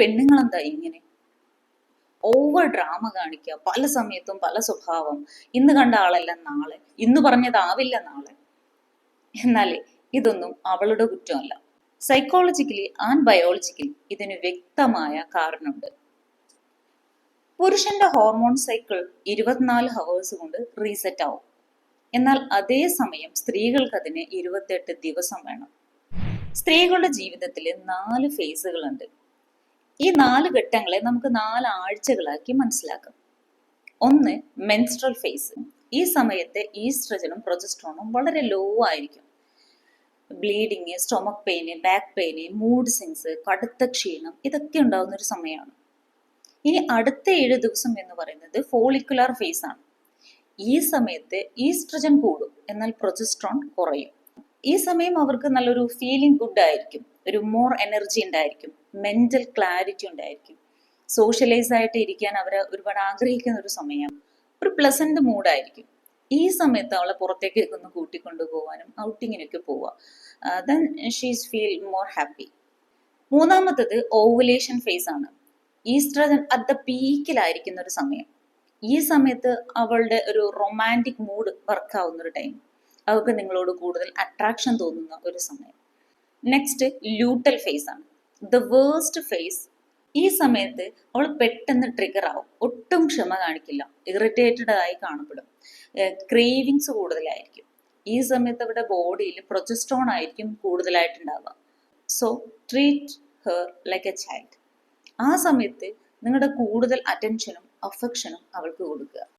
പെണ്ണുങ്ങളെന്താ ഇങ്ങനെ over drama കാണിക്കുക, പല സമയത്തും പല സ്വഭാവം. ഇന്ന് കണ്ട ആളല്ല നാളെ, ഇന്ന് പറഞ്ഞതാവില്ല നാളെ. എന്നാലേ ഇതൊന്നും അവളുടെ കുറ്റമല്ല. സൈക്കോളജിക്കലി ആൻഡ് ബയോളജിക്കലി ഇതിന് വ്യക്തമായ കാരണമുണ്ട്. പുരുഷന്റെ ഹോർമോൺ സൈക്കിൾ 24 ഹവേഴ്സ് കൊണ്ട് റീസെറ്റ് ആവും. എന്നാൽ അതേ സമയം സ്ത്രീകൾക്ക് അതിന് 28 ദിവസം വേണം. സ്ത്രീകളുടെ ജീവിതത്തിൽ 4 ഫേസുകളുണ്ട്. ഈ 4 ഘട്ടങ്ങളെ നമുക്ക് 4 ആഴ്ചകളാക്കി മനസ്സിലാക്കാം. ഒന്ന്, മെൻസ്ട്രൽ ഫേസ്. ഈ സമയത്ത് ഈസ്ട്രജനും പ്രൊജസ്ട്രോണും വളരെ ലോ ആയിരിക്കും. Bleeding, stomach pain, back pain, mood swings, കടുത്ത ക്ഷീണം, ഇതൊക്കെ ഉണ്ടാകുന്ന ഒരു സമയമാണ്. ഇനി അടുത്ത 7 ദിവസം എന്ന് പറയുന്നത് ഫോളിക്കുലാർ ഫേസ് ആണ്. ഈ സമയത്ത് ഈസ്ട്രജൻ കൂടും, എന്നാൽ പ്രൊജസ്ട്രോൺ കുറയും. ഈ സമയം അവർക്ക് നല്ലൊരു ഫീലിംഗ് ഗുഡ് ആയിരിക്കും, ഒരു മോർ എനർജി ഉണ്ടായിരിക്കും, മെന്റൽ ക്ലാരിറ്റി ഉണ്ടായിരിക്കും, സോഷ്യലൈസ് ആയിട്ട് ഇരിക്കാൻ അവർ ഒരുപാട് ആഗ്രഹിക്കുന്ന ഒരു സമയമാണ്. ഒരു പ്ലസന്റ് മൂഡായിരിക്കും. ഈ സമയത്ത് അവളെ പുറത്തേക്ക് ഒന്ന് കൂട്ടിക്കൊണ്ടു പോകാനും ഔട്ടിങ്ങിനൊക്കെ പോവുക. Then she's feel more happy. മൂന്നാമത്തത് ഓവുലേഷൻ ഫേസ് ആണ്. ഈസ്ട്രജൻ അറ്റ് ദ പീക്കിലായിരിക്കുന്ന ഒരു സമയം. ഈ സമയത്ത് അവളുടെ ഒരു റൊമാൻറ്റിക് മൂഡ് വർക്ക് ആവുന്ന ഒരു ടൈം. അവർക്ക് നിങ്ങളോട് കൂടുതൽ അട്രാക്ഷൻ തോന്നുന്ന ഒരു സമയം. നെക്സ്റ്റ് ലൂട്ടൽ ഫേസ് ആണ്, ദ വേഴ്സ്റ്റ് ഫേസ്. ഈ സമയത്ത് അവൾ പെട്ടെന്ന് ട്രിഗർ ആവും, ഒട്ടും ക്ഷമ കാണിക്കില്ല, ഇറിറ്റേറ്റഡ് ആയി കാണപ്പെടും, ക്രേവിങ്സ് കൂടുതലായിരിക്കും. ഈ സമയത്ത് അവരുടെ ബോഡിയിൽ പ്രൊജസ്ട്രോൺ ആയിരിക്കും കൂടുതലായിട്ടുണ്ടാവുക. So treat her like a child. ആ സമയത്ത് നിങ്ങളുടെ കൂടുതൽ അറ്റൻഷനും അഫെക്ഷനും അവൾക്ക് കൊടുക്കുക.